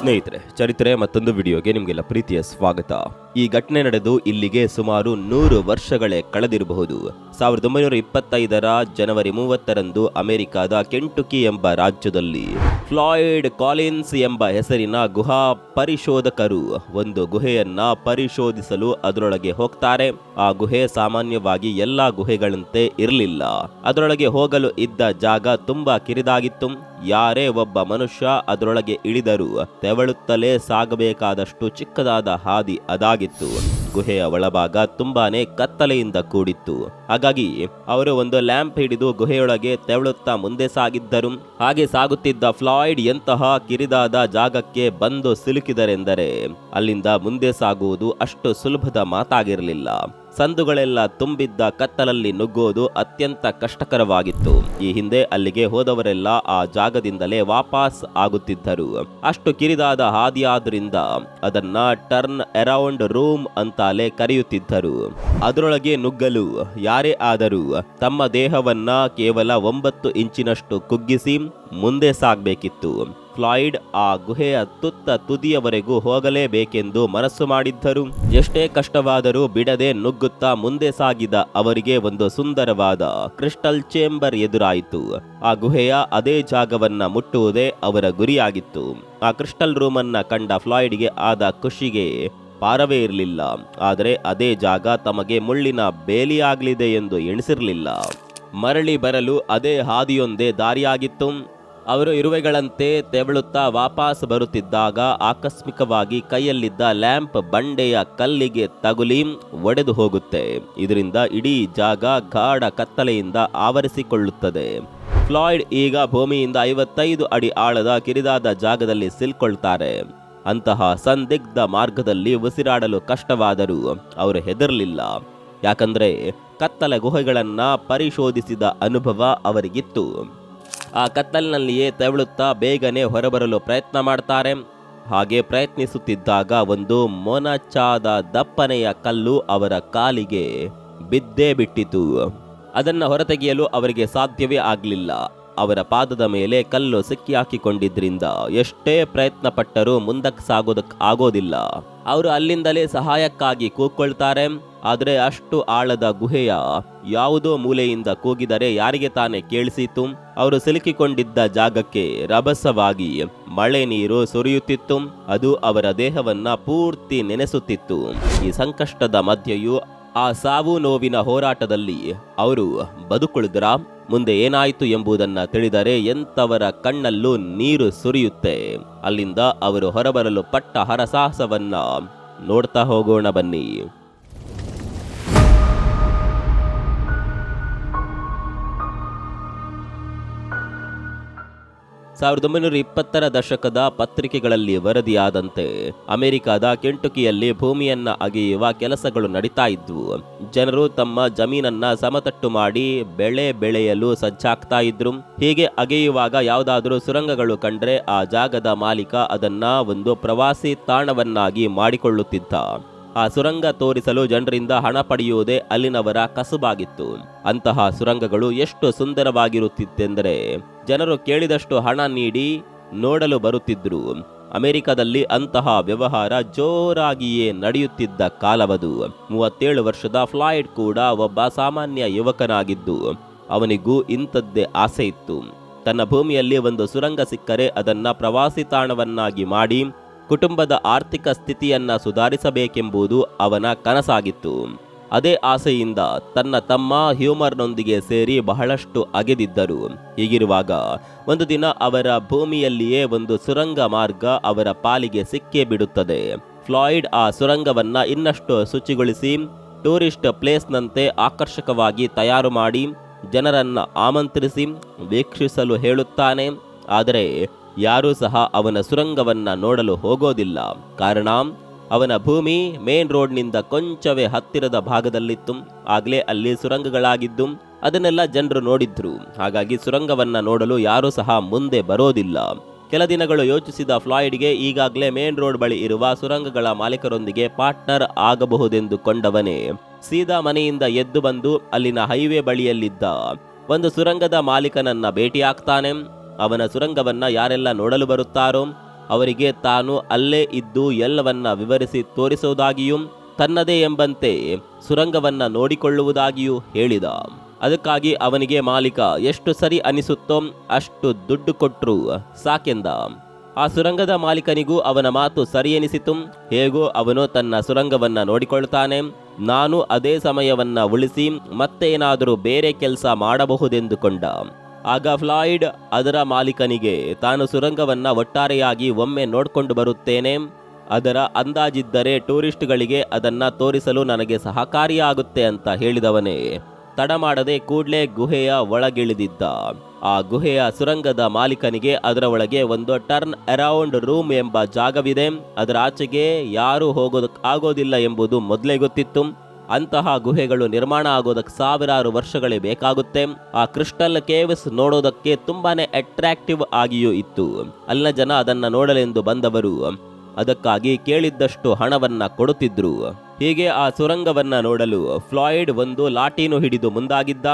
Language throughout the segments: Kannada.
ಸ್ನೇಹಿತರೆ, ಚರಿತ್ರೆ ಮತ್ತೊಂದು ವಿಡಿಯೋಗೆ ನಿಮಗೆಲ್ಲ ಪ್ರೀತಿಯ ಸ್ವಾಗತ. ಈ ಘಟನೆ ನಡೆದು ಇಲ್ಲಿಗೆ ಸುಮಾರು 100 ವರ್ಷಗಳೇ ಕಳೆದಿರಬಹುದು. 1925ರ ಜನವರಿ 30ರಂದು ಅಮೆರಿಕಾದ ಕೆಂಟುಕಿ ಎಂಬ ರಾಜ್ಯದಲ್ಲಿ ಫ್ಲಾಯ್ಡ್ ಕಾಲಿನ್ಸ್ ಎಂಬ ಹೆಸರಿನ ಗುಹಾ ಪರಿಶೋಧಕರು ಒಂದು ಗುಹೆಯನ್ನ ಪರಿಶೋಧಿಸಲು ಅದರೊಳಗೆ ಹೋಗ್ತಾರೆ. ಆ ಗುಹೆ ಸಾಮಾನ್ಯವಾಗಿ ಎಲ್ಲಾ ಗುಹೆಗಳಂತೆ ಇರಲಿಲ್ಲ. ಅದರೊಳಗೆ ಹೋಗಲು ಇದ್ದ ಜಾಗ ತುಂಬಾ ಕಿರಿದಾಗಿತ್ತು. ಯಾರೇ ಒಬ್ಬ ಮನುಷ್ಯ ಅದರೊಳಗೆ ಇಳಿದರೂ ತೆವಳುತ್ತಲೇ ಸಾಗಬೇಕಾದಷ್ಟು ಚಿಕ್ಕದಾದ ಹಾದಿ ಅದಾಗಿತ್ತು. ಗುಹೆಯ ಒಳಭಾಗ ತುಂಬಾನೇ ಕತ್ತಲೆಯಿಂದ ಕೂಡಿತ್ತು. ಹಾಗಾಗಿ ಅವರು ಒಂದು ಲ್ಯಾಂಪ್ ಹಿಡಿದು ಗುಹೆಯೊಳಗೆ ತೆವಳುತ್ತಾ ಮುಂದೆ ಸಾಗಿದ್ದರು. ಹಾಗೆ ಸಾಗುತ್ತಿದ್ದ ಫ್ಲಾಯ್ಡ್ ಎಂತಹ ಕಿರಿದಾದ ಜಾಗಕ್ಕೆ ಬಂದು ಸಿಲುಕಿದರೆಂದರೆ ಅಲ್ಲಿಂದ ಮುಂದೆ ಸಾಗುವುದು ಅಷ್ಟು ಸುಲಭದ ಮಾತಾಗಿರಲಿಲ್ಲ. ಸಂದುಗಳೆಲ್ಲ ತುಂಬಿದ್ದ ಕತ್ತಲಲ್ಲಿ ನುಗ್ಗೋದು ಅತ್ಯಂತ ಕಷ್ಟಕರವಾಗಿತ್ತು. ಈ ಹಿಂದೆ ಅಲ್ಲಿಗೆ ಹೋದವರೆಲ್ಲ ಆ ಜಾಗದಿಂದಲೇ ವಾಪಸ್ ಆಗುತ್ತಿದ್ದರು. ಅಷ್ಟು ಕಿರಿದಾದ ಹಾದಿಯಾದ್ರಿಂದ ಅದನ್ನ ಟರ್ನ್ ಅರೌಂಡ್ ರೂಮ್ ಅಂತಾಲೆ ಕರೆಯುತ್ತಿದ್ದರು. ಅದರೊಳಗೆ ನುಗ್ಗಲು ಯಾರೇ ಆದರೂ ತಮ್ಮ ದೇಹವನ್ನ ಕೇವಲ 9 ಇಂಚಿನಷ್ಟು ಕುಗ್ಗಿಸಿ ಮುಂದೆ ಸಾಗಬೇಕಿತ್ತು. ಫ್ಲಾಯ್ಡ್ ಆ ಗುಹೆಯ ತುದಿಯವರೆಗೂ ಹೋಗಲೇಬೇಕೆಂದು ಮನಸ್ಸು ಮಾಡಿದ್ದರು. ಎಷ್ಟೇ ಕಷ್ಟವಾದರೂ ಬಿಡದೆ ನುಗ್ಗುತ್ತಾ ಮುಂದೆ ಸಾಗಿದ ಅವರಿಗೆ ಒಂದು ಸುಂದರವಾದ ಕ್ರಿಸ್ಟಲ್ ಚೇಂಬರ್ ಎದುರಾಯಿತು. ಆ ಗುಹೆಯ ಅದೇ ಜಾಗವನ್ನ ಮುಟ್ಟುವುದೇ ಅವರ ಗುರಿಯಾಗಿತ್ತು. ಆ ಕ್ರಿಸ್ಟಲ್ ರೂಮನ್ನ ಕಂಡ ಫ್ಲಾಯ್ಡ್ಗೆ ಆದ ಖುಷಿಗೆ ಪಾರವೇ ಇರಲಿಲ್ಲ. ಆದರೆ ಅದೇ ಜಾಗ ತಮಗೆ ಮುಳ್ಳಿನ ಬೇಲಿಯಾಗಲಿದೆ ಎಂದು ಎಣಿಸಿರಲಿಲ್ಲ. ಮರಳಿ ಬರಲು ಅದೇ ಹಾದಿಯೊಂದೇ ದಾರಿಯಾಗಿತ್ತು. ಅವರು ಇರುವೆಗಳಂತೆ ತೆವಳುತ್ತಾ ವಾಪಸ್ ಬರುತ್ತಿದ್ದಾಗ ಆಕಸ್ಮಿಕವಾಗಿ ಕೈಯಲ್ಲಿದ್ದ ಲ್ಯಾಂಪ್ ಬಂಡೆಯ ಕಲ್ಲಿಗೆ ತಗುಲಿ ಒಡೆದು ಹೋಗುತ್ತೆ. ಇದರಿಂದ ಇಡೀ ಜಾಗ ಗಾಢ ಕತ್ತಲೆಯಿಂದ ಆವರಿಸಿಕೊಳ್ಳುತ್ತದೆ. ಫ್ಲಾಯ್ಡ್ ಈಗ ಭೂಮಿಯಿಂದ 55 ಅಡಿ ಆಳದ ಕಿರಿದಾದ ಜಾಗದಲ್ಲಿ ಸಿಲ್ಕೊಳ್ತಾರೆ. ಅಂತಹ ಸಂದಿಗ್ಧ ಮಾರ್ಗದಲ್ಲಿ ಉಸಿರಾಡಲು ಕಷ್ಟವಾದರೂ ಅವರು ಹೆದರಲಿಲ್ಲ. ಯಾಕಂದ್ರೆ ಕತ್ತಲ ಗುಹೆಗಳನ್ನ ಪರಿಶೋಧಿಸಿದ ಅನುಭವ ಅವರಿಗಿತ್ತು. ಆ ಕತ್ತಲಿನಲ್ಲಿಯೇ ತೆವಳುತ್ತಾ ಬೇಗನೆ ಹೊರಬರಲು ಪ್ರಯತ್ನ ಮಾಡ್ತಾರೆ. ಹಾಗೆ ಪ್ರಯತ್ನಿಸುತ್ತಿದ್ದಾಗ ಒಂದು ಮೊನಚಾದ ದಪ್ಪನೆಯ ಕಲ್ಲು ಅವರ ಕಾಲಿಗೆ ಬಿದ್ದೇ ಬಿಟ್ಟಿತು. ಅದನ್ನ ಹೊರತೆಗೆಯಲು ಅವರಿಗೆ ಸಾಧ್ಯವೇ ಆಗಲಿಲ್ಲ. ಅವರ ಪಾದದ ಮೇಲೆ ಕಲ್ಲು ಸಿಕ್ಕಿ ಹಾಕಿಕೊಂಡಿದ್ರಿಂದ ಎಷ್ಟೇ ಪ್ರಯತ್ನ ಪಟ್ಟರೂ ಮುಂದಕ್ಕೆ ಸಾಗೋದಕ್ಕೆ ಆಗೋದಿಲ್ಲ. ಅವರು ಅಲ್ಲಿಂದಲೇ ಸಹಾಯಕ್ಕಾಗಿ ಕೂಗ್ಕೊಳ್ತಾರೆ. ಆದರೆ ಅಷ್ಟು ಆಳದ ಗುಹೆಯ ಯಾವುದೋ ಮೂಲೆಯಿಂದ ಕೂಗಿದರೆ ಯಾರಿಗೆ ತಾನೇ ಕೇಳಿಸಿತು. ಅವರು ಸಿಲುಕಿಕೊಂಡಿದ್ದ ಜಾಗಕ್ಕೆ ರಭಸವಾಗಿ ಮಳೆ ನೀರು ಸುರಿಯುತ್ತಿತ್ತು. ಅದು ಅವರ ದೇಹವನ್ನ ಪೂರ್ತಿ ನೆನೆಸುತ್ತಿತ್ತು. ಈ ಸಂಕಷ್ಟದ ಮಧ್ಯೆಯೂ ಆ ಸಾವು ನೋವಿನ ಹೋರಾಟದಲ್ಲಿ ಅವರು ಬದುಕುಳಿದ್ರ. ಮುಂದೆ ಏನಾಯಿತು ಎಂಬುದನ್ನ ತಿಳಿದರೆ ಎಂತವರ ಕಣ್ಣಲ್ಲೂ ನೀರು ಸುರಿಯುತ್ತೆ. ಅಲ್ಲಿಂದ ಅವರು ಹೊರಬರಲು ಪಟ್ಟ ಹರಸಾಹಸವನ್ನ ನೋಡ್ತಾ ಹೋಗೋಣ ಬನ್ನಿ. 1920ರ ದಶಕದ ಪತ್ರಿಕೆಗಳಲ್ಲಿ ವರದಿಯಾದಂತೆ ಅಮೆರಿಕದ ಕೆಂಟುಕಿಯಲ್ಲಿ ಭೂಮಿಯನ್ನ ಅಗೆಯುವ ಕೆಲಸಗಳು ನಡೀತಾ ಇದ್ವು. ಜನರು ತಮ್ಮ ಜಮೀನನ್ನ ಸಮತಟ್ಟು ಮಾಡಿ ಬೆಳೆ ಬೆಳೆಯಲು ಸಜ್ಜಾಗ್ತಾ ಇದ್ರು. ಹೀಗೆ ಅಗೆಯುವಾಗ ಯಾವುದಾದ್ರೂ ಸುರಂಗಗಳು ಕಂಡ್ರೆ ಆ ಜಾಗದ ಮಾಲೀಕ ಅದನ್ನ ಒಂದು ಪ್ರವಾಸಿ ತಾಣವನ್ನಾಗಿ ಮಾಡಿಕೊಳ್ಳುತ್ತಿದ್ದ. ಆ ಸುರಂಗ ತೋರಿಸಲು ಜನರಿಂದ ಹಣ ಪಡೆಯುವುದೇ ಅಲ್ಲಿನವರ ಕಸುಬಾಗಿತ್ತು. ಅಂತಹ ಸುರಂಗಗಳು ಎಷ್ಟು ಸುಂದರವಾಗಿರುತ್ತಿತ್ತೆಂದರೆ ಜನರು ಕೇಳಿದಷ್ಟು ಹಣ ನೀಡಿ ನೋಡಲು ಬರುತ್ತಿದ್ರು. ಅಮೆರಿಕದಲ್ಲಿ ಅಂತಹ ವ್ಯವಹಾರ ಜೋರಾಗಿಯೇ ನಡೆಯುತ್ತಿದ್ದ ಕಾಲವದು. 37 ವರ್ಷದ ಫ್ಲಾಯ್ಡ್ ಕೂಡ ಒಬ್ಬ ಸಾಮಾನ್ಯ ಯುವಕನಾಗಿದ್ದು ಅವನಿಗೂ ಇಂಥದ್ದೇ ಆಸೆ ಇತ್ತು. ತನ್ನ ಭೂಮಿಯಲ್ಲಿ ಒಂದು ಸುರಂಗ ಸಿಕ್ಕರೆ ಅದನ್ನ ಪ್ರವಾಸಿ ತಾಣವನ್ನಾಗಿ ಮಾಡಿ ಕುಟುಂಬದ ಆರ್ಥಿಕ ಸ್ಥಿತಿಯನ್ನ ಸುಧಾರಿಸಬೇಕೆಂಬುದು ಅವನ ಕನಸಾಗಿತ್ತು. ಅದೇ ಆಸೆಯಿಂದ ತನ್ನ ತಮ್ಮ ಹ್ಯೂಮರ್ನೊಂದಿಗೆ ಸೇರಿ ಬಹಳಷ್ಟು ಅಗೆದಿದ್ದರು. ಹೀಗಿರುವಾಗ ಒಂದು ದಿನ ಅವರ ಭೂಮಿಯಲ್ಲಿಯೇ ಒಂದು ಸುರಂಗ ಮಾರ್ಗ ಅವರ ಪಾಲಿಗೆ ಸಿಕ್ಕೇ ಬಿಡುತ್ತದೆ. ಫ್ಲಾಯ್ಡ್ ಆ ಸುರಂಗವನ್ನ ಇನ್ನಷ್ಟು ಶುಚಿಗೊಳಿಸಿ ಟೂರಿಸ್ಟ್ ಪ್ಲೇಸ್ನಂತೆ ಆಕರ್ಷಕವಾಗಿ ತಯಾರು ಮಾಡಿ ಜನರನ್ನ ಆಮಂತ್ರಿಸಿ ವೀಕ್ಷಿಸಲು ಹೇಳುತ್ತಾನೆ. ಆದರೆ ಯಾರೂ ಸಹ ಅವನ ಸುರಂಗವನ್ನ ನೋಡಲು ಹೋಗೋದಿಲ್ಲ. ಕಾರಣ ಅವನ ಭೂಮಿ ಮೇನ್ ರೋಡ್ನಿಂದ ಕೊಂಚವೇ ಹತ್ತಿರದ ಭಾಗದಲ್ಲಿತ್ತು. ಆಗ್ಲೇ ಅಲ್ಲಿ ಸುರಂಗಗಳಾಗಿದ್ದು ಅದನ್ನೆಲ್ಲ ಜನರು ನೋಡಿದ್ರು. ಹಾಗಾಗಿ ಸುರಂಗವನ್ನ ನೋಡಲು ಯಾರೂ ಸಹ ಮುಂದೆ ಬರೋದಿಲ್ಲ. ಕೆಲ ದಿನಗಳು ಯೋಚಿಸಿದ ಫ್ಲಾಯ್ಡ್ಗೆ ಈಗಾಗಲೇ ಮೇನ್ ರೋಡ್ ಬಳಿ ಇರುವ ಸುರಂಗಗಳ ಮಾಲೀಕರೊಂದಿಗೆ ಪಾರ್ಟ್ನರ್ ಆಗಬಹುದೆಂದು ಕೊಂಡವನೇ ಸೀದಾ ಮನೆಯಿಂದ ಎದ್ದು ಬಂದು ಅಲ್ಲಿನ ಹೈವೇ ಬಳಿಯಲ್ಲಿದ್ದ ಒಂದು ಸುರಂಗದ ಮಾಲೀಕನನ್ನ ಭೇಟಿಯಾಗ್ತಾನೆ. ಅವನ ಸುರಂಗವನ್ನ ಯಾರೆಲ್ಲ ನೋಡಲು ಬರುತ್ತಾರೋ ಅವರಿಗೆ ತಾನು ಅಲ್ಲೇ ಇದ್ದು ಎಲ್ಲವನ್ನ ವಿವರಿಸಿ ತೋರಿಸುವುದಾಗಿಯೂ ತನ್ನದೇ ಎಂಬಂತೆ ಸುರಂಗವನ್ನ ನೋಡಿಕೊಳ್ಳುವುದಾಗಿಯೂ ಹೇಳಿದ. ಅದಕ್ಕಾಗಿ ಅವನಿಗೆ ಮಾಲೀಕ ಎಷ್ಟು ಸರಿ ಅನಿಸುತ್ತೋ ಅಷ್ಟು ದುಡ್ಡು ಕೊಟ್ಟರು ಸಾಕೆಂದ. ಆ ಸುರಂಗದ ಮಾಲೀಕನಿಗೂ ಅವನ ಮಾತು ಸರಿ ಎನಿಸಿತು. ಹೇಗೋ ಅವನು ತನ್ನ ಸುರಂಗವನ್ನ ನೋಡಿಕೊಳ್ತಾನೆ. ನಾನು ಅದೇ ಸಮಯವನ್ನ ಉಳಿಸಿ ಮತ್ತೇನಾದರೂ ಬೇರೆ ಕೆಲಸ ಮಾಡಬಹುದೆಂದುಕೊಂಡ. ಆಗ ಫ್ಲಾಯ್ಡ್ ಅದರ ಮಾಲೀಕನಿಗೆ ತಾನು ಸುರಂಗವನ್ನ ಒಟ್ಟಾರೆಯಾಗಿ ಒಮ್ಮೆ ನೋಡ್ಕೊಂಡು ಬರುತ್ತೇನೆ, ಅದರ ಅಂದಾಜಿದ್ದರೆ ಟೂರಿಸ್ಟ್ಗಳಿಗೆ ಅದನ್ನ ತೋರಿಸಲು ನನಗೆ ಸಹಕಾರಿಯಾಗುತ್ತೆ ಅಂತ ಹೇಳಿದವನೇ ತಡ ಮಾಡದೆ ಕೂಡಲೇ ಗುಹೆಯ ಒಳಗಿಳಿದಿದ್ದ. ಆ ಗುಹೆಯ ಸುರಂಗದ ಮಾಲೀಕನಿಗೆ ಅದರ ಒಳಗೆ ಒಂದು ಟರ್ನ್ ಅರೌಂಡ್ ರೂಮ್ ಎಂಬ ಜಾಗವಿದೆ, ಅದರ ಆಚೆಗೆ ಯಾರೂ ಆಗೋದಿಲ್ಲ ಎಂಬುದು ಮೊದಲೇ ಗೊತ್ತಿತ್ತು. ಅಂತಹ ಗುಹೆಗಳು ನಿರ್ಮಾಣ ಆಗೋದಕ್ಕೆ ಸಾವಿರಾರು ವರ್ಷಗಳೇ ಬೇಕಾಗುತ್ತೆ. ಆ ಕ್ರಿಸ್ಟಲ್ ಕೇವ್ಸ್ ನೋಡೋದಕ್ಕೆ ತುಂಬಾನೇ ಅಟ್ರಾಕ್ಟಿವ್ ಆಗಿಯೂ ಇತ್ತು. ಅಲ್ಲಿನ ಜನ ಅದನ್ನ ನೋಡಲೆಂದು ಬಂದವರು ಅದಕ್ಕಾಗಿ ಕೇಳಿದ್ದಷ್ಟು ಹಣವನ್ನ ಕೊಡುತ್ತಿದ್ರು. ಹೀಗೆ ಆ ಸುರಂಗವನ್ನ ನೋಡಲು ಫ್ಲಾಯ್ಡ್ ಒಂದು ಲಾಠಿನೂ ಹಿಡಿದು ಮುಂದಾಗಿದ್ದ.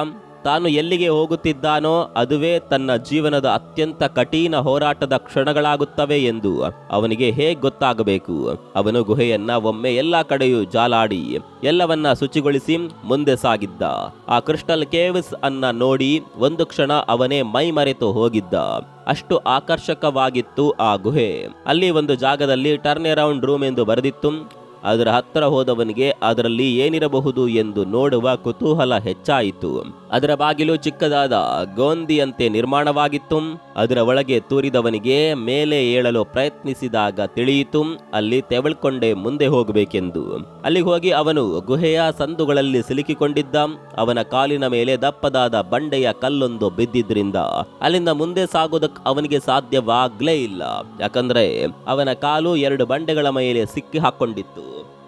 ತಾನು ಎಲ್ಲಿಗೆ ಹೋಗುತ್ತಿದ್ದಾನೋ ಅದುವೇ ತನ್ನ ಜೀವನದ ಅತ್ಯಂತ ಕಠಿಣ ಹೋರಾಟದ ಕ್ಷಣಗಳಾಗುತ್ತವೆ ಎಂದು ಅವನಿಗೆ ಹೇಗೆ ಗೊತ್ತಾಗಬೇಕು. ಅವನು ಗುಹೆಯನ್ನ ಒಮ್ಮೆ ಎಲ್ಲಾ ಕಡೆಯೂ ಜಾಲಾಡಿ ಎಲ್ಲವನ್ನ ಶುಚಿಗೊಳಿಸಿ ಮುಂದೆ ಸಾಗಿದ್ದ. ಆ ಕ್ರಿಸ್ಟಲ್ ಕೇವ್ಸ್ ಅನ್ನ ನೋಡಿ ಒಂದು ಕ್ಷಣ ಅವನೇ ಮೈ ಮರೆತು ಹೋಗಿದ್ದ. ಅಷ್ಟು ಆಕರ್ಷಕವಾಗಿತ್ತು ಆ ಗುಹೆ. ಅಲ್ಲಿ ಒಂದು ಜಾಗದಲ್ಲಿ ಟರ್ನ್ ಅರೌಂಡ್ ರೂಮ್ ಎಂದು ಬರೆದಿತ್ತು. ಅದರ ಹತ್ತಿರ ಹೋದವನಿಗೆ ಅದರಲ್ಲಿ ಏನಿರಬಹುದು ಎಂದು ನೋಡುವ ಕುತೂಹಲ ಹೆಚ್ಚಾಯಿತು. ಅದರ ಬಾಗಿಲು ಚಿಕ್ಕದಾದ ಗೋಂದಿಯಂತೆ ನಿರ್ಮಾಣವಾಗಿತ್ತು. ಅದರ ಒಳಗೆ ತೂರಿದವನಿಗೆ ಮೇಲೆ ಏಳಲು ಪ್ರಯತ್ನಿಸಿದಾಗ ತಿಳಿಯಿತು ಅಲ್ಲಿ ತೆವಳ್ಕೊಂಡೇ ಮುಂದೆ ಹೋಗಬೇಕೆಂದು. ಅಲ್ಲಿಗೆ ಹೋಗಿ ಅವನು ಗುಹೆಯ ಸಂದುಗಳಲ್ಲಿ ಸಿಲುಕಿಕೊಂಡಿದ್ದ. ಅವನ ಕಾಲಿನ ಮೇಲೆ ದಪ್ಪದಾದ ಬಂಡೆಯ ಕಲ್ಲೊಂದು ಬಿದ್ದಿದ್ರಿಂದ ಅಲ್ಲಿಂದ ಮುಂದೆ ಸಾಗೋದಕ್ಕೆ ಅವನಿಗೆ ಸಾಧ್ಯವಾಗ್ಲೇ ಇಲ್ಲ. ಯಾಕಂದ್ರೆ ಅವನ ಕಾಲು 2 ಬಂಡೆಗಳ ಮೇಲೆ ಸಿಕ್ಕಿ ಹಾಕೊಂಡಿತ್ತು.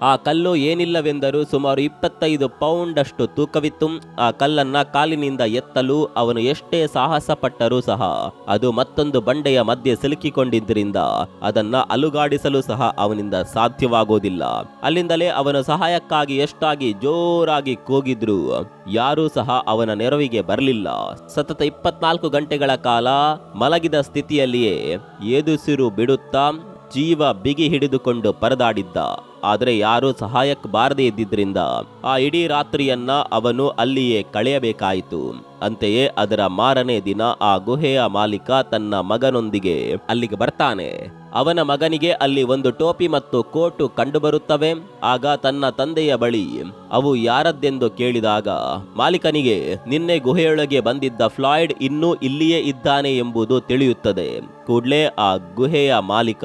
ಆ ಕಲ್ಲು ಏನಿಲ್ಲವೆಂದರೂ ಸುಮಾರು 25 ಪೌಂಡ್ ಅಷ್ಟು ತೂಕವಿತ್ತು. ಆ ಕಲ್ಲನ್ನ ಕಾಲಿನಿಂದ ಎತ್ತಲು ಅವನು ಎಷ್ಟೇ ಸಾಹಸ ಪಟ್ಟರೂ ಸಹ ಅದು ಮತ್ತೊಂದು ಬಂಡೆಯ ಮಧ್ಯೆ ಸಿಲುಕಿಕೊಂಡಿದ್ದರಿಂದ ಅದನ್ನ ಅಲುಗಾಡಿಸಲು ಸಹ ಅವನಿಂದ ಸಾಧ್ಯವಾಗೋದಿಲ್ಲ. ಅಲ್ಲಿಂದಲೇ ಅವನು ಸಹಾಯಕ್ಕಾಗಿ ಎಷ್ಟಾಗಿ ಜೋರಾಗಿ ಕೂಗಿದ್ರು ಯಾರೂ ಸಹ ಅವನ ನೆರವಿಗೆ ಬರಲಿಲ್ಲ. ಸತತ 24 ಗಂಟೆಗಳ ಕಾಲ ಮಲಗಿದ ಸ್ಥಿತಿಯಲ್ಲಿಯೇ ಎದುಸಿರು ಬಿಡುತ್ತಾ ಜೀವ ಬಿಗಿ ಹಿಡಿದುಕೊಂಡು ಪರದಾಡಿದ್ದ. ಆದರೆ ಯಾರೂ ಸಹಾಯಕ್ಕೆ ಬಾರದೇ ಇದ್ದಿದ್ರಿಂದ ಆ ಇಡೀ ರಾತ್ರಿಯನ್ನ ಅವನು ಅಲ್ಲಿಯೇ ಕಳೆಯಬೇಕಾಯಿತು. ಅಂತೆಯೇ ಅದರ ಮಾರನೇ ದಿನ ಆ ಗುಹೆಯ ಮಾಲೀಕ ತನ್ನ ಮಗನೊಂದಿಗೆ ಅಲ್ಲಿಗೆ ಬರ್ತಾನೆ. ಅವನ ಮಗನಿಗೆ ಅಲ್ಲಿ ಒಂದು ಟೋಪಿ ಮತ್ತು ಕೋಟು ಕಂಡುಬರುತ್ತವೆ. ಆಗ ತನ್ನ ತಂದೆಯ ಬಳಿ ಅವು ಯಾರದ್ದೆಂದು ಕೇಳಿದಾಗ ಮಾಲೀಕನಿಗೆ ನಿನ್ನೆ ಗುಹೆಯೊಳಗೆ ಬಂದಿದ್ದ ಫ್ಲಾಯ್ಡ್ ಇನ್ನೂ ಇಲ್ಲಿಯೇ ಇದ್ದಾನೆ ಎಂಬುದು ತಿಳಿಯುತ್ತದೆ. ಕೂಡಲೇ ಆ ಗುಹೆಯ ಮಾಲೀಕ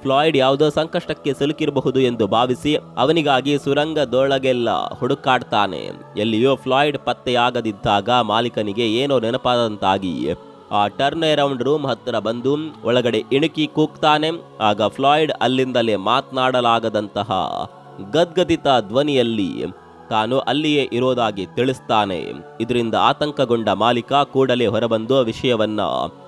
ಫ್ಲಾಯ್ಡ್ ಯಾವುದೋ ಸಂಕಷ್ಟಕ್ಕೆ ಸಿಲುಕಿರಬಹುದು ಎಂದು ಭಾವಿಸಿ ಅವನಿಗಾಗಿ ಸುರಂಗದೊಳಗೆಲ್ಲ ಹುಡುಕಾಡ್ತಾನೆ. ಎಲ್ಲಿಯೋ ಫ್ಲಾಯ್ಡ್ ಪತ್ತೆಯಾಗದಿದ್ದಾಗ ಮಾಲೀಕನಿಗೆ ಏನೋ ನೆನಪಾದಂತಾಗಿ ಆ ಟರ್ನ್ ಅರೌಂಡ್ ರೂಮ್ ಹತ್ತಿರ ಬಂದು ಒಳಗಡೆ ಇಣುಕಿ ಕೂಗ್ತಾನೆ. ಆಗ ಫ್ಲಾಯ್ಡ್ ಅಲ್ಲಿಂದಲೇ ಮಾತನಾಡಲಾಗದಂತಹ ಗದ್ಗದಿತ ಧ್ವನಿಯಲ್ಲಿ ತಾನು ಅಲ್ಲಿಯೇ ಇರೋದಾಗಿ ತಿಳಿಸ್ತಾನೆ. ಇದರಿಂದ ಆತಂಕಗೊಂಡ ಮಾಲೀಕ ಕೂಡಲೇ ಹೊರಬಂದು ವಿಷಯವನ್ನ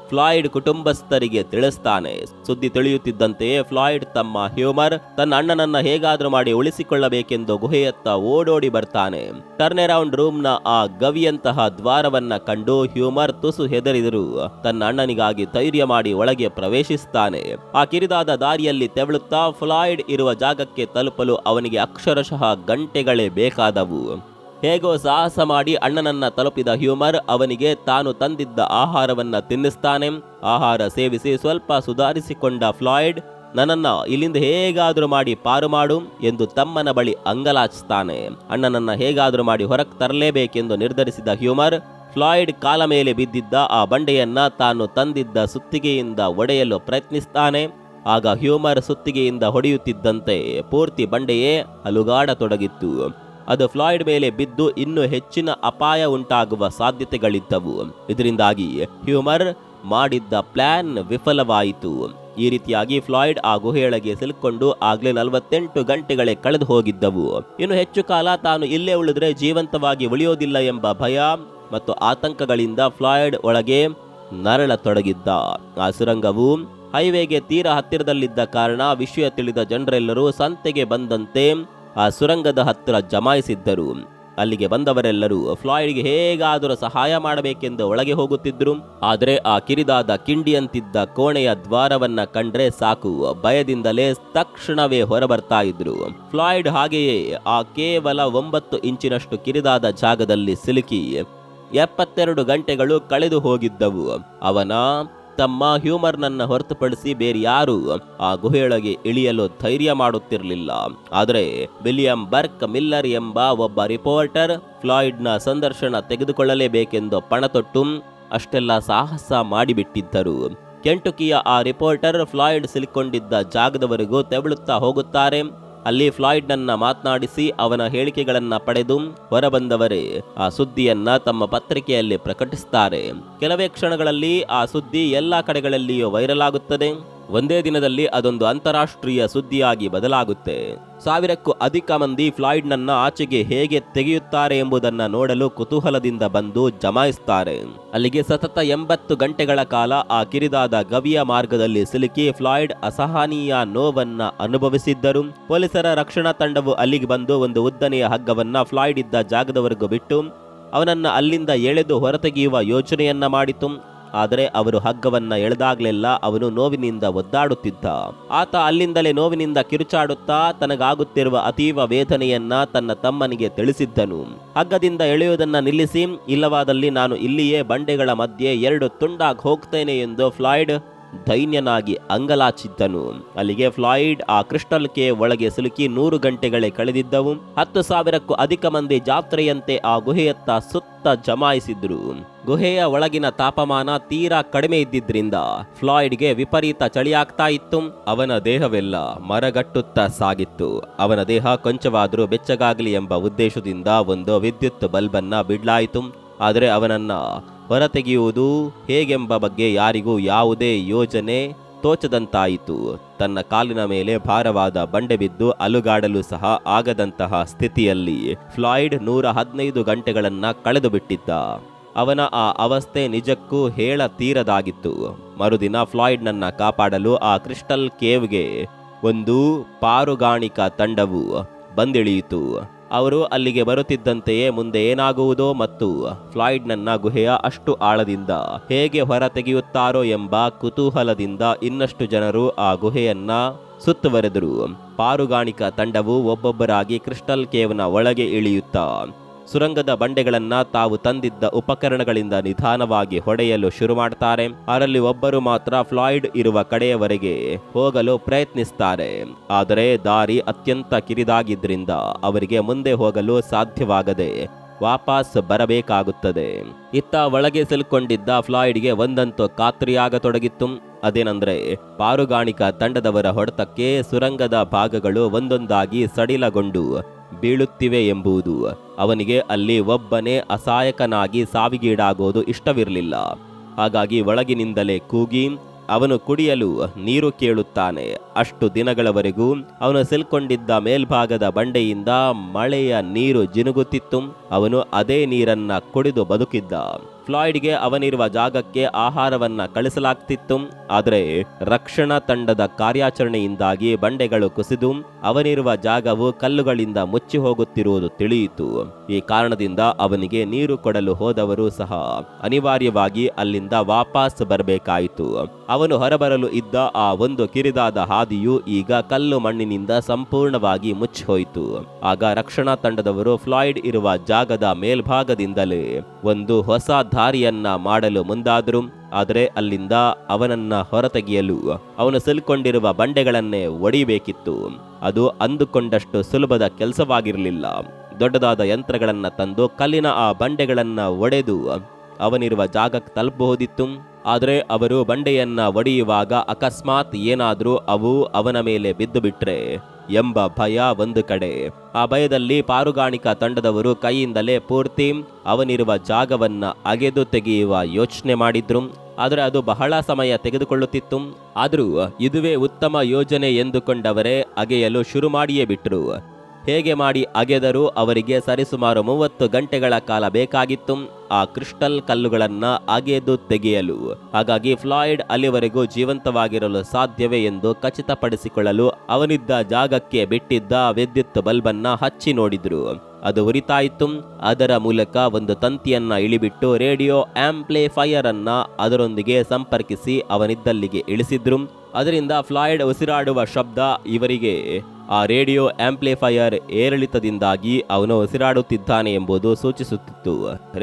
ಫ್ಲಾಯ್ಡ್ ಕುಟುಂಬಸ್ಥರಿಗೆ ತಿಳಿಸ್ತಾನೆ. ಸುದ್ದಿ ತಿಳಿಯುತ್ತಿದ್ದಂತೆಯೇ ಫ್ಲಾಯ್ಡ್ ತಮ್ಮ ಹ್ಯೂಮರ್ ತನ್ನ ಅಣ್ಣನನ್ನ ಹೇಗಾದ್ರೂ ಮಾಡಿ ಉಳಿಸಿಕೊಳ್ಳಬೇಕೆಂದು ಗುಹೆಯತ್ತ ಓಡೋಡಿ ಬರ್ತಾನೆ. ಟರ್ನ್ ಅರೌಂಡ್ ರೂಮ್ ನ ಆ ಗವಿಯಂತಹ ದ್ವಾರವನ್ನ ಕಂಡು ಹ್ಯೂಮರ್ ತುಸು ಹೆದರಿದರು ತನ್ನ ಅಣ್ಣನಿಗಾಗಿ ಧೈರ್ಯ ಮಾಡಿ ಒಳಗೆ ಪ್ರವೇಶಿಸ್ತಾನೆ. ಆ ಕಿರಿದಾದ ದಾರಿಯಲ್ಲಿ ತೆವಳುತ್ತಾ ಫ್ಲಾಯ್ಡ್ ಇರುವ ಜಾಗಕ್ಕೆ ತಲುಪಲು ಅವನಿಗೆ ಅಕ್ಷರಶಃ ಗಂಟೆಗಳೇ ಬೇಕಾದವು. ಹೇಗೋ ಸಾಹಸ ಮಾಡಿ ಅಣ್ಣನನ್ನ ತಲುಪಿದ ಹ್ಯೂಮರ್ ಅವನಿಗೆ ತಾನು ತಂದಿದ್ದ ಆಹಾರವನ್ನ ತಿನ್ನಿಸ್ತಾನೆ. ಆಹಾರ ಸೇವಿಸಿ ಸ್ವಲ್ಪ ಸುಧಾರಿಸಿಕೊಂಡ ಫ್ಲಾಯ್ಡ್ ನನ್ನನ್ನ ಇಲ್ಲಿಂದ ಹೇಗಾದ್ರೂ ಮಾಡಿ ಪಾರು ಮಾಡು ಎಂದು ತಮ್ಮನ ಬಳಿ ಅಂಗಲಾಚಿಸ್ತಾನೆ. ಅಣ್ಣನನ್ನ ಹೇಗಾದ್ರೂ ಮಾಡಿ ಹೊರಗೆ ತರಲೇಬೇಕೆಂದು ನಿರ್ಧರಿಸಿದ ಹ್ಯೂಮರ್ ಫ್ಲಾಯ್ಡ್ ಕಾಲ ಮೇಲೆ ಬಿದ್ದಿದ್ದ ಆ ಬಂಡೆಯನ್ನ ತಾನು ತಂದಿದ್ದ ಸುತ್ತಿಗೆಯಿಂದ ಒಡೆಯಲು ಪ್ರಯತ್ನಿಸ್ತಾನೆ. ಆಗ ಹ್ಯೂಮರ್ ಸುತ್ತಿಗೆಯಿಂದ ಹೊಡೆಯುತ್ತಿದ್ದಂತೆ ಪೂರ್ತಿ ಬಂಡೆಯೇ ಅಲುಗಾಡತೊಡಗಿತ್ತು. ಅದು ಫ್ಲಾಯ್ಡ್ ಮೇಲೆ ಬಿದ್ದು ಇನ್ನೂ ಹೆಚ್ಚಿನ ಅಪಾಯ ಉಂಟಾಗುವ ಸಾಧ್ಯತೆಗಳಿದ್ದವು. ಇದರಿಂದಾಗಿ ಹ್ಯೂಮರ್ ಮಾಡಿದ್ದ ಪ್ಲಾನ್ ವಿಫಲವಾಯಿತು. ಈ ರೀತಿಯಾಗಿ ಫ್ಲಾಯ್ಡ್ ಆ ಗುಹೆಯೊಳಗೆ ಸಿಲುಕೊಂಡು ಆಗ್ಲೇ 48 ಗಂಟೆಗಳೇ ಕಳೆದು ಹೋಗಿದ್ದವು. ಇನ್ನು ಹೆಚ್ಚು ಕಾಲ ತಾನು ಇಲ್ಲೇ ಉಳಿದ್ರೆ ಜೀವಂತವಾಗಿ ಉಳಿಯೋದಿಲ್ಲ ಎಂಬ ಭಯ ಮತ್ತು ಆತಂಕಗಳಿಂದ ಫ್ಲಾಯ್ಡ್ ಒಳಗೆ ನರಳತೊಡಗಿದ್ದ. ಆ ಸುರಂಗವು ಹೈವೇಗೆ ತೀರಾ ಹತ್ತಿರದಲ್ಲಿದ್ದ ಕಾರಣ ವಿಷಯ ತಿಳಿದ ಜನರೆಲ್ಲರೂ ಸಂತೆಗೆ ಬಂದಂತೆ ಆ ಸುರಂಗದ ಹತ್ತಿರ ಜಮಾಯಿಸಿದ್ದರು. ಅಲ್ಲಿಗೆ ಬಂದವರೆಲ್ಲರೂ ಫ್ಲಾಯ್ಡ್ಗೆ ಹೇಗಾದರೂ ಸಹಾಯ ಮಾಡಬೇಕೆಂದು ಒಳಗೆ ಹೋಗುತ್ತಿದ್ರು. ಆದರೆ ಆ ಕಿರಿದಾದ ಕಿಂಡಿಯಂತಿದ್ದ ಕೋಣೆಯ ದ್ವಾರವನ್ನ ಕಂಡ್ರೆ ಸಾಕು, ಭಯದಿಂದಲೇ ತಕ್ಷಣವೇ ಹೊರಬರ್ತಾ ಇದ್ರು. ಫ್ಲಾಯ್ಡ್ ಹಾಗೆಯೇ ಆ ಕೇವಲ 9 ಇಂಚಿನಷ್ಟು ಕಿರಿದಾದ ಜಾಗದಲ್ಲಿ ಸಿಲುಕಿ 72 ಗಂಟೆಗಳು ಕಳೆದು ಹೋಗಿದ್ದವು. ಅವನ ತಮ್ಮ ಹ್ಯೂಮರ್ನನ್ನ ಹೊರತುಪಡಿಸಿ ಬೇರೆ ಯಾರು ಆ ಗುಹೆಯೊಳಗೆ ಇಳಿಯಲು ಧೈರ್ಯ ಮಾಡುತ್ತಿರಲಿಲ್ಲ. ಆದರೆ ವಿಲಿಯಂ ಬರ್ಕ್ ಮಿಲ್ಲರ್ ಎಂಬ ಒಬ್ಬ ರಿಪೋರ್ಟರ್ ಫ್ಲಾಯ್ಡ್ನ ಸಂದರ್ಶನ ತೆಗೆದುಕೊಳ್ಳಲೇಬೇಕೆಂದು ಪಣತೊಟ್ಟು ಅಷ್ಟೆಲ್ಲ ಸಾಹಸ ಮಾಡಿಬಿಟ್ಟಿದ್ದರು. ಕೆಂಟುಕಿಯ ಆ ರಿಪೋರ್ಟರ್ ಫ್ಲಾಯ್ಡ್ ಸಿಲುಕೊಂಡಿದ್ದ ಜಾಗದವರೆಗೂ ತೆವಳುತ್ತಾ ಹೋಗುತ್ತಾರೆ. ಅಲ್ಲಿ ಫ್ಲಾಯ್ಡ್ನನ್ನ ಮಾತನಾಡಿಸಿ ಅವನ ಹೇಳಿಕೆಗಳನ್ನ ಪಡೆದು ಹೊರಬಂದವರೇ ಆ ಸುದ್ದಿಯನ್ನ ತಮ್ಮ ಪತ್ರಿಕೆಯಲ್ಲಿ ಪ್ರಕಟಿಸುತ್ತಾರೆ. ಕೆಲವೇ ಕ್ಷಣಗಳಲ್ಲಿ ಆ ಸುದ್ದಿ ಎಲ್ಲಾ ಕಡೆಗಳಲ್ಲಿಯೂ ವೈರಲ್ ಆಗುತ್ತದೆ. ಒಂದೇ ದಿನದಲ್ಲಿ ಅದೊಂದು ಅಂತಾರಾಷ್ಟ್ರೀಯ ಸುದ್ದಿಯಾಗಿ ಬದಲಾಗುತ್ತೆ. 1000ಕ್ಕೂ ಅಧಿಕ ಮಂದಿ ಫ್ಲಾಯ್ಡ್ನನ್ನ ಆಚೆಗೆ ಹೇಗೆ ತೆಗೆಯುತ್ತಾರೆ ಎಂಬುದನ್ನ ನೋಡಲು ಕುತೂಹಲದಿಂದ ಬಂದು ಜಮಾಯಿಸುತ್ತಾರೆ. ಅಲ್ಲಿಗೆ ಸತತ 80 ಗಂಟೆಗಳ ಕಾಲ ಆ ಕಿರಿದಾದ ಗವಿಯ ಮಾರ್ಗದಲ್ಲಿ ಸಿಲುಕಿ ಫ್ಲಾಯ್ಡ್ ಅಸಹನೀಯ ನೋವನ್ನ ಅನುಭವಿಸಿದ್ದರು. ಪೊಲೀಸರ ರಕ್ಷಣಾ ತಂಡವು ಅಲ್ಲಿಗೆ ಬಂದು ಒಂದು ಉದ್ದನೆಯ ಹಗ್ಗವನ್ನ ಫ್ಲಾಯ್ಡ್ ಇದ್ದ ಜಾಗದವರೆಗೂ ಬಿಟ್ಟು ಅವನನ್ನ ಅಲ್ಲಿಂದ ಎಳೆದು ಹೊರತೆಗೆಯುವ ಯೋಚನೆಯನ್ನ ಮಾಡಿತು. ಆದರೆ ಅವರು ಹಗ್ಗವನ್ನ ಎಳೆದಾಗ್ಲೆಲ್ಲ ಅವನು ನೋವಿನಿಂದ ಒದ್ದಾಡುತ್ತಿದ್ದ. ಆತ ಅಲ್ಲಿಂದಲೇ ನೋವಿನಿಂದ ಕಿರುಚಾಡುತ್ತಾ ತನಗಾಗುತ್ತಿರುವ ಅತೀವ ವೇದನೆಯನ್ನ ತನ್ನ ತಮ್ಮನಿಗೆ ತಿಳಿಸಿದ್ದನು. ಹಗ್ಗದಿಂದ ಎಳೆಯುವುದನ್ನ ನಿಲ್ಲಿಸಿ, ಇಲ್ಲವಾದಲ್ಲಿ ನಾನು ಇಲ್ಲಿಯೇ ಬಂಡೆಗಳ ಮಧ್ಯೆ 2 ತುಂಡಾಗಿ ಹೋಗ್ತೇನೆ ಎಂದು ಫ್ಲಾಯ್ಡ್ ದೈನ್ಯನಾಗಿ ಅಂಗಲಾಚಿದ್ದನು. ಅಲ್ಲಿಗೆ ಫ್ಲಾಯ್ಡ್ ಆ ಕ್ರಿಸ್ಟಲ್ ಕೇವ್ ಒಳಗೆ ಸಿಲುಕಿ 100 ಗಂಟೆಗಳೇ ಕಳೆದಿದ್ದವು. 10,000ಕ್ಕೂ ಅಧಿಕ ಮಂದಿ ಜಾತ್ರೆಯಂತೆ ಆ ಗುಹೆಯತ್ತ ಸುತ್ತ ಜಮಾಯಿಸಿದ್ರು. ಗುಹೆಯ ಒಳಗಿನ ತಾಪಮಾನ ತೀರಾ ಕಡಿಮೆ ಇದ್ದಿದ್ರಿಂದ ಫ್ಲಾಯ್ಡ್ಗೆ ವಿಪರೀತ ಚಳಿಯಾಗ್ತಾ ಇತ್ತು. ಅವನ ದೇಹವೆಲ್ಲ ಮರಗಟ್ಟುತ್ತಾ ಸಾಗಿತ್ತು. ಅವನ ದೇಹ ಕೊಂಚವಾದರೂ ಬೆಚ್ಚಗಾಗಲಿ ಎಂಬ ಉದ್ದೇಶದಿಂದ ಒಂದು ವಿದ್ಯುತ್ ಬಲ್ಬನ್ನ ಬಿಡ್ಲಾಯಿತು. ಆದರೆ ಅವನನ್ನ ಹೊರತೆಗೆಯುವುದು ಹೇಗೆಂಬ ಬಗ್ಗೆ ಯಾರಿಗೂ ಯಾವುದೇ ಯೋಜನೆ ತೋಚದಂತಾಯಿತು. ತನ್ನ ಕಾಲಿನ ಮೇಲೆ ಭಾರವಾದ ಬಂಡೆ ಬಿದ್ದು ಅಲುಗಾಡಲು ಸಹ ಆಗದಂತಹ ಸ್ಥಿತಿಯಲ್ಲಿ ಫ್ಲಾಯ್ಡ್ 115 ಗಂಟೆಗಳನ್ನ ಕಳೆದು ಬಿಟ್ಟಿದ್ದ. ಅವನ ಆ ಅವಸ್ಥೆ ನಿಜಕ್ಕೂ ಹೇಳತೀರದಾಗಿತ್ತು. ಮರುದಿನ ಫ್ಲಾಯ್ಡ್ನನ್ನ ಕಾಪಾಡಲು ಆ ಕ್ರಿಸ್ಟಲ್ ಕೇವ್ಗೆ ಒಂದು ಪಾರುಗಾಣಿಕಾ ತಂಡವು ಬಂದಿಳಿಯಿತು. ಅವರು ಅಲ್ಲಿಗೆ ಬರುತ್ತಿದ್ದಂತೆಯೇ ಮುಂದೆ ಏನಾಗುವುದೋ ಮತ್ತು ಫ್ಲಾಯ್ಡ್ನನ್ನ ಗುಹೆಯ ಅಷ್ಟು ಆಳದಿಂದ ಹೇಗೆ ಹೊರ ತೆಗೆಯುತ್ತಾರೋ ಎಂಬ ಕುತೂಹಲದಿಂದ ಇನ್ನಷ್ಟು ಜನರು ಆ ಗುಹೆಯನ್ನ ಸುತ್ತುವರೆದರು. ಪಾರುಗಾಣಿಕಾ ತಂಡವು ಒಬ್ಬೊಬ್ಬರಾಗಿ ಕ್ರಿಸ್ಟಲ್ ಕೇವ್ನ ಒಳಗೆ ಇಳಿಯುತ್ತಾ ಸುರಂಗದ ಬಂಡೆಗಳನ್ನ ತಾವು ತಂದಿದ್ದ ಉಪಕರಣಗಳಿಂದ ನಿಧಾನವಾಗಿ ಹೊಡೆಯಲು ಶುರು ಮಾಡ್ತಾರೆ. ಅದರಲ್ಲಿ ಒಬ್ಬರು ಮಾತ್ರ ಫ್ಲಾಯ್ಡ್ ಇರುವ ಕಡೆಯವರೆಗೆ ಹೋಗಲು ಪ್ರಯತ್ನಿಸ್ತಾರೆ. ಆದರೆ ದಾರಿ ಅತ್ಯಂತ ಕಿರಿದಾಗಿದ್ರಿಂದ ಅವರಿಗೆ ಮುಂದೆ ಹೋಗಲು ಸಾಧ್ಯವಾಗದೆ ವಾಪಸ್ ಬರಬೇಕಾಗುತ್ತದೆ. ಇತ್ತ ಒಳಗೆ ಸಿಲುಕೊಂಡಿದ್ದ ಫ್ಲಾಯ್ಡ್ಗೆ ಒಂದಂತೂ ಖಾತ್ರಿಯಾಗತೊಡಗಿತ್ತು. ಅದೇನೆಂದ್ರೆ ಪಾರುಗಾಣಿಕಾ ತಂಡದವರ ಹೊಡೆತಕ್ಕೆ ಸುರಂಗದ ಭಾಗಗಳು ಒಂದೊಂದಾಗಿ ಸಡಿಲಗೊಂಡು ಬೀಳುತ್ತಿವೆ ಎಂಬುದು. ಅವನಿಗೆ ಅಲ್ಲಿ ಒಬ್ಬನೇ ಅಸಹಾಯಕನಾಗಿ ಸಾವಿಗೀಡಾಗೋದು ಇಷ್ಟವಿರಲಿಲ್ಲ. ಹಾಗಾಗಿ ಒಳಗಿನಿಂದಲೇ ಕೂಗಿ ಅವನು ಕುಡಿಯಲು ನೀರು ಕೇಳುತ್ತಾನೆ. ಅಷ್ಟು ದಿನಗಳವರೆಗೂ ಅವನು ಸಿಲ್ಕೊಂಡಿದ್ದ ಮೇಲ್ಭಾಗದ ಬಂಡೆಯಿಂದ ಮಳೆಯ ನೀರು ಜಿನುಗುತ್ತಿತ್ತು. ಅವನು ಅದೇ ನೀರನ್ನ ಕುಡಿದು ಬದುಕಿದ್ದ. ಫ್ಲಾಯ್ಡ್ಗೆ ಅವನಿರುವ ಜಾಗಕ್ಕೆ ಆಹಾರವನ್ನ ಕಳಿಸಲಾಗ್ತಿತ್ತು. ಆದರೆ ರಕ್ಷಣಾ ತಂಡದ ಕಾರ್ಯಾಚರಣೆಯಿಂದಾಗಿ ಬಂಡೆಗಳು ಕುಸಿದು ಅವನಿರುವ ಜಾಗವು ಕಲ್ಲುಗಳಿಂದ ಮುಚ್ಚಿ ಹೋಗುತ್ತಿರುವುದು ತಿಳಿಯಿತು. ಈ ಕಾರಣದಿಂದ ಅವನಿಗೆ ನೀರು ಕೊಡಲು ಹೋದವರು ಸಹ ಅನಿವಾರ್ಯವಾಗಿ ಅಲ್ಲಿಂದ ವಾಪಸ್ ಬರಬೇಕಾಯಿತು. ಅವನು ಹೊರಬರಲು ಇದ್ದ ಆ ಒಂದು ಕಿರಿದಾದ ಹಾದಿಯು ಈಗ ಕಲ್ಲು ಮಣ್ಣಿನಿಂದ ಸಂಪೂರ್ಣವಾಗಿ ಮುಚ್ಚಿಹೋಯಿತು. ಆಗ ರಕ್ಷಣಾ ತಂಡದವರು ಫ್ಲಾಯ್ಡ್ ಇರುವ ಜಾಗದ ಮೇಲ್ಭಾಗದಿಂದಲೇ ಒಂದು ಹೊಸ ದಾರಿಯನ್ನ ಮಾಡಲು ಮುಂದಾದರು. ಆದರೆ ಅಲ್ಲಿಂದ ಅವನನ್ನ ಹೊರತೆಗೆಯಲು ಅವನು ಸಿಲ್ಕೊಂಡಿರುವ ಬಂಡೆಗಳನ್ನೇ ಒಡಿಬೇಕಿತ್ತು. ಅದು ಅಂದುಕೊಂಡಷ್ಟು ಸುಲಭದ ಕೆಲಸವಾಗಿರಲಿಲ್ಲ. ದೊಡ್ಡದಾದ ಯಂತ್ರಗಳನ್ನ ತಂದು ಕಲ್ಲಿನ ಆ ಬಂಡೆಗಳನ್ನ ಒಡೆದು ಅವನಿರುವ ಜಾಗಕ್ಕೆ ತಲುಪಬಹುದಿತ್ತು. ಆದರೆ ಅವರು ಬಂಡೆಯನ್ನ ಒಡೆಯುವಾಗ ಅಕಸ್ಮಾತ್ ಏನಾದರೂ ಅವು ಅವನ ಮೇಲೆ ಬಿದ್ದು ಬಿಟ್ರೆ ಎಂಬ ಭಯ ಒಂದು ಕಡೆ. ಆ ಭಯದಲ್ಲಿ ಪಾರುಗಾಣಿಕಾ ತಂಡದವರು ಕೈಯಿಂದಲೇ ಪೂರ್ತಿ ಅವನಿರುವ ಜಾಗವನ್ನ ಅಗೆದು ತೆಗೆಯುವ ಯೋಚನೆ ಮಾಡಿದ್ರು. ಆದರೆ ಅದು ಬಹಳ ಸಮಯ ತೆಗೆದುಕೊಳ್ಳುತ್ತಿತ್ತು. ಆದರೂ ಇದುವೇ ಉತ್ತಮ ಯೋಜನೆ ಎಂದುಕೊಂಡವರೇ ಅಗೆಯಲು ಶುರು ಮಾಡಿಯೇ ಬಿಟ್ರು. ಹೇಗೆ ಮಾಡಿ ಅಗೆದರೂ ಅವರಿಗೆ ಸರಿಸುಮಾರು 30 ಗಂಟೆಗಳ ಕಾಲ ಬೇಕಾಗಿತ್ತು ಆ ಕ್ರಿಸ್ಟಲ್ ಕಲ್ಲುಗಳನ್ನ ಅಗೆದು ತೆಗೆಯಲು. ಹಾಗಾಗಿ ಫ್ಲಾಯ್ಡ್ ಅಲ್ಲಿವರೆಗೂ ಜೀವಂತವಾಗಿರಲು ಸಾಧ್ಯವೇ ಎಂದು ಖಚಿತಪಡಿಸಿಕೊಳ್ಳಲು ಅವನಿದ್ದ ಜಾಗಕ್ಕೆ ಬಿಟ್ಟಿದ್ದ ವಿದ್ಯುತ್ ಬಲ್ಬನ್ನ ಹಚ್ಚಿ ನೋಡಿದ್ರು. ಅದು ಉರಿತಾ ಇತ್ತು. ಅದರ ಮೂಲಕ ಒಂದು ತಂತಿಯನ್ನ ಇಳಿಬಿಟ್ಟು ರೇಡಿಯೋ ಆಂಪ್ಲಿಫೈಯರ್ ಅನ್ನ ಅದರೊಂದಿಗೆ ಸಂಪರ್ಕಿಸಿ ಅವನಿದ್ದಲ್ಲಿಗೆ ಇಳಿಸಿದ್ರು. ಅದರಿಂದ ಫ್ಲಾಯ್ಡ್ ಉಸಿರಾಡುವ ಶಬ್ದ ಇವರಿಗೆ ಆ ರೇಡಿಯೋ ಆಂಪ್ಲಿಫೈಯರ್ ಏರಿಳಿತದಿಂದಾಗಿ ಅವನು ಉಸಿರಾಡುತ್ತಿದ್ದಾನೆ ಎಂಬುದು ಸೂಚಿಸುತ್ತಿತ್ತು.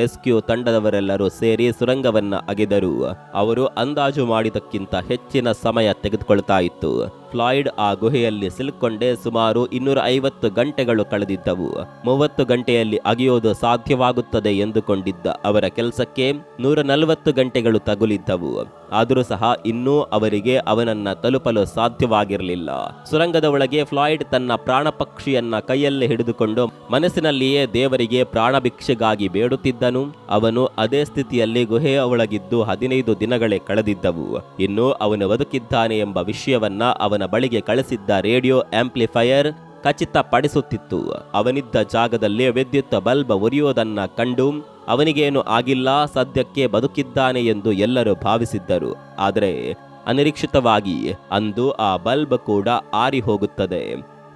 ರೆಸ್ಕ್ಯೂ ತಂಡದವರೆಲ್ಲರೂ ಸೇರಿ ಸುರಂಗವನ್ನ ಅಗೆದರು. ಅವರು ಅಂದಾಜು ಮಾಡಿದಕ್ಕಿಂತ ಹೆಚ್ಚಿನ ಸಮಯ ತೆಗೆದುಕೊಳ್ತಾ ಇತ್ತು. ಫ್ಲಾಯ್ಡ್ ಆ ಗುಹೆಯಲ್ಲಿ ಸಿಲುಕೊಂಡೇ ಸುಮಾರು 250 ಗಂಟೆಗಳು ಕಳೆದಿದ್ದವು. 30 ಗಂಟೆಯಲ್ಲಿ ಅಗೆಯೋದು ಸಾಧ್ಯವಾಗುತ್ತದೆ ಎಂದುಕೊಂಡಿದ್ದ ಅವರ ಕೆಲಸಕ್ಕೆ 140 ಗಂಟೆಗಳು ತಗುಲಿದ್ದವು. ಆದರೂ ಸಹ ಇನ್ನೂ ಅವರಿಗೆ ಅವನನ್ನ ತಲುಪಲು ಸಾಧ್ಯವಾಗಿರಲಿಲ್ಲ. ಸುರಂಗದ ಒಳಗೆ ಫ್ಲಾಯ್ಡ್ ತನ್ನ ಪ್ರಾಣ ಪಕ್ಷಿಯನ್ನ ಕೈಯಲ್ಲೇ ಹಿಡಿದುಕೊಂಡು ಮನಸ್ಸಿನಲ್ಲಿಯೇ ದೇವರಿಗೆ ಪ್ರಾಣ ಭಿಕ್ಷೆಗಾಗಿ ಬೇಡುತ್ತಿದ್ದನು. ಅವನು ಅದೇ ಸ್ಥಿತಿಯಲ್ಲಿ ಗುಹೆಯ ಒಳಗಿದ್ದು 15 ದಿನಗಳೇ ಕಳೆದಿದ್ದವು. ಇನ್ನು ಅವನು ಬದುಕಿದ್ದಾನೆ ಎಂಬ ವಿಷಯವನ್ನ ಅವನ ಬಳಿಗೆ ಕಳಿಸಿದ್ದ ರೇಡಿಯೋ ಆಂಪ್ಲಿಫೈಯರ್ ಖಚಿತಪಡಿಸುತ್ತಿತ್ತು. ಅವನಿದ್ದ ಜಾಗದಲ್ಲಿ ವಿದ್ಯುತ್ ಬಲ್ಬ್ ಉರಿಯೋದನ್ನ ಕಂಡು ಅವನಿಗೇನು ಆಗಿಲ್ಲ, ಸದ್ಯಕ್ಕೆ ಬದುಕಿದ್ದಾನೆ ಎಂದು ಎಲ್ಲರೂ ಭಾವಿಸಿದ್ದರು. ಆದರೆ ಅನಿರೀಕ್ಷಿತವಾಗಿ ಅಂದು ಆ ಬಲ್ಬ್ ಕೂಡ ಆರಿ ಹೋಗುತ್ತದೆ.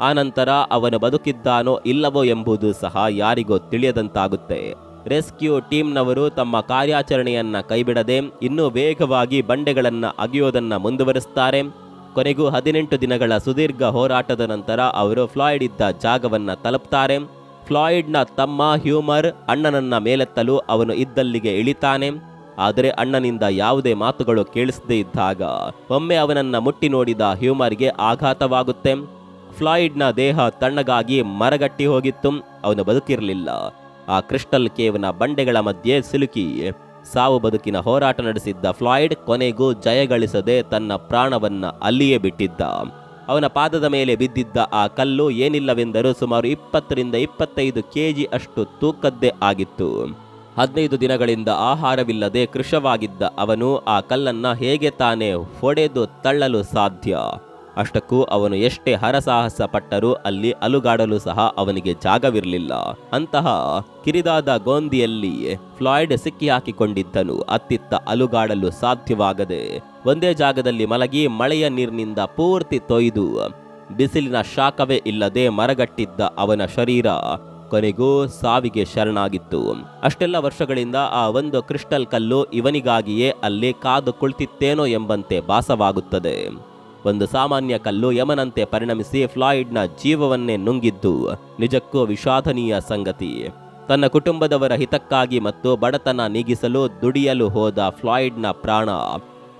ಆನಂತರ ಅವನು ಬದುಕಿದ್ದಾನೋ ಇಲ್ಲವೋ ಎಂಬುದು ಸಹ ಯಾರಿಗೂ ತಿಳಿಯದಂತಾಗುತ್ತೆ. ರೆಸ್ಕ್ಯೂ ಟೀಮ್ನವರು ತಮ್ಮ ಕಾರ್ಯಾಚರಣೆಯನ್ನ ಕೈಬಿಡದೆ ಇನ್ನೂ ವೇಗವಾಗಿ ಬಂಡೆಗಳನ್ನ ಅಗೆಯೋದನ್ನ ಮುಂದುವರಿಸ್ತಾರೆ. ಕೊನೆಗೂ 18 ದಿನಗಳ ಸುದೀರ್ಘ ಹೋರಾಟದ ನಂತರ ಅವರು ಫ್ಲಾಯ್ಡ್ ಇದ್ದ ಜಾಗವನ್ನ ತಲುಪ್ತಾರೆ. ಫ್ಲಾಯ್ಡ್ನ ತಮ್ಮ ಹ್ಯೂಮರ್ ಅಣ್ಣನನ್ನ ಮೇಲೆತ್ತಲು ಅವನು ಇದ್ದಲ್ಲಿಗೆ ಇಳಿತಾನೆ. ಆದರೆ ಅಣ್ಣನಿಂದ ಯಾವುದೇ ಮಾತುಗಳು ಕೇಳಿಸದೇ ಇದ್ದಾಗ ಒಮ್ಮೆ ಅವನನ್ನ ಮುಟ್ಟಿ ನೋಡಿದ ಹ್ಯೂಮರ್ಗೆ ಆಘಾತವಾಗುತ್ತೆ. ಫ್ಲಾಯ್ಡ್ನ ದೇಹ ತಣ್ಣಗಾಗಿ ಮರಗಟ್ಟಿ ಹೋಗಿತ್ತು. ಅವನು ಬದುಕಿರಲಿಲ್ಲ. ಆ ಕ್ರಿಸ್ಟಲ್ ಕೇವ್ನ ಬಂಡೆಗಳ ಮಧ್ಯೆ ಸಿಲುಕಿ ಸಾವು ಬದುಕಿನ ಹೋರಾಟ ನಡೆಸಿದ್ದ ಫ್ಲಾಯ್ಡ್ ಕೊನೆಗೂ ಜಯಗಳಿಸದೆ ತನ್ನ ಪ್ರಾಣವನ್ನ ಅಲ್ಲಿಯೇ ಬಿಟ್ಟಿದ್ದ. ಅವನ ಪಾದದ ಮೇಲೆ ಬಿದ್ದಿದ್ದ ಆ ಕಲ್ಲು ಏನಿಲ್ಲವೆಂದರೂ ಸುಮಾರು 20 ರಿಂದ 25 kg ಅಷ್ಟು ತೂಕದ್ದೇ ಆಗಿತ್ತು. 15 ದಿನಗಳಿಂದ ಆಹಾರವಿಲ್ಲದೆ ಕೃಶವಾಗಿದ್ದ ಅವನು ಆ ಕಲ್ಲನ್ನ ಹೇಗೆ ತಾನೇ ಹೊಡೆದು ತಳ್ಳಲು ಸಾಧ್ಯ? ಅಷ್ಟಕ್ಕೂ ಅವನು ಎಷ್ಟೇ ಹರಸಾಹಸ ಪಟ್ಟರೂ ಅಲ್ಲಿ ಅಲುಗಾಡಲು ಸಹ ಅವನಿಗೆ ಜಾಗವಿರಲಿಲ್ಲ. ಅಂತಹ ಕಿರಿದಾದ ಗೋಂದಿಯಲ್ಲಿ ಫ್ಲಾಯ್ಡ್ ಸಿಕ್ಕಿ ಹಾಕಿಕೊಂಡಿದ್ದನು. ಅತ್ತಿತ್ತ ಅಲುಗಾಡಲು ಸಾಧ್ಯವಾಗದೆ ಒಂದೇ ಜಾಗದಲ್ಲಿ ಮಲಗಿ ಮಳೆಯ ನೀರಿನಿಂದ ಪೂರ್ತಿ ತೊಯ್ದು ಬಿಸಿಲಿನ ಶಾಖವೇ ಇಲ್ಲದೆ ಮರಗಟ್ಟಿದ್ದ ಅವನ ಶರೀರ ಕೊನೆಗೂ ಸಾವಿಗೆ ಶರಣಾಗಿತ್ತು. ಅಷ್ಟೆಲ್ಲ ವರ್ಷಗಳಿಂದ ಆ ಒಂದು ಕ್ರಿಸ್ಟಲ್ ಕಲ್ಲು ಇವನಿಗಾಗಿಯೇ ಅಲ್ಲಿ ಕಾದು ಕುಳಿತಿತ್ತೇನೋ ಎಂಬಂತೆ ಭಾಸವಾಗುತ್ತದೆ. ಒಂದು ಸಾಮಾನ್ಯ ಕಲ್ಲು ಯಮನಂತೆ ಪರಿಣಮಿಸಿ ಫ್ಲಾಯ್ಡ್ನ ಜೀವವನ್ನೇ ನುಂಗಿದ್ದು ನಿಜಕ್ಕೂ ವಿಷಾದನೀಯ ಸಂಗತಿ. ತನ್ನ ಕುಟುಂಬದವರ ಹಿತಕ್ಕಾಗಿ ಮತ್ತು ಬಡತನ ನೀಗಿಸಲು ದುಡಿಯಲು ಹೋದ ಫ್ಲಾಯ್ಡ್ನ ಪ್ರಾಣ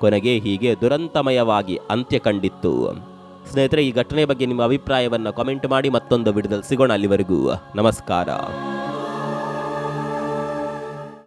ಕೊನೆಗೆ ಹೀಗೆ ದುರಂತಮಯವಾಗಿ ಅಂತ್ಯ ಕಂಡಿತ್ತು. ಸ್ನೇಹಿತರೆ, ಈ ಘಟನೆ ಬಗ್ಗೆ ನಿಮ್ಮ ಅಭಿಪ್ರಾಯವನ್ನು ಕಾಮೆಂಟ್ ಮಾಡಿ. ಮತ್ತೊಂದು ವಿಡಿಯೋದಲ್ಲಿ ಸಿಗೋಣ. ಅಲ್ಲಿವರೆಗೂ ನಮಸ್ಕಾರ.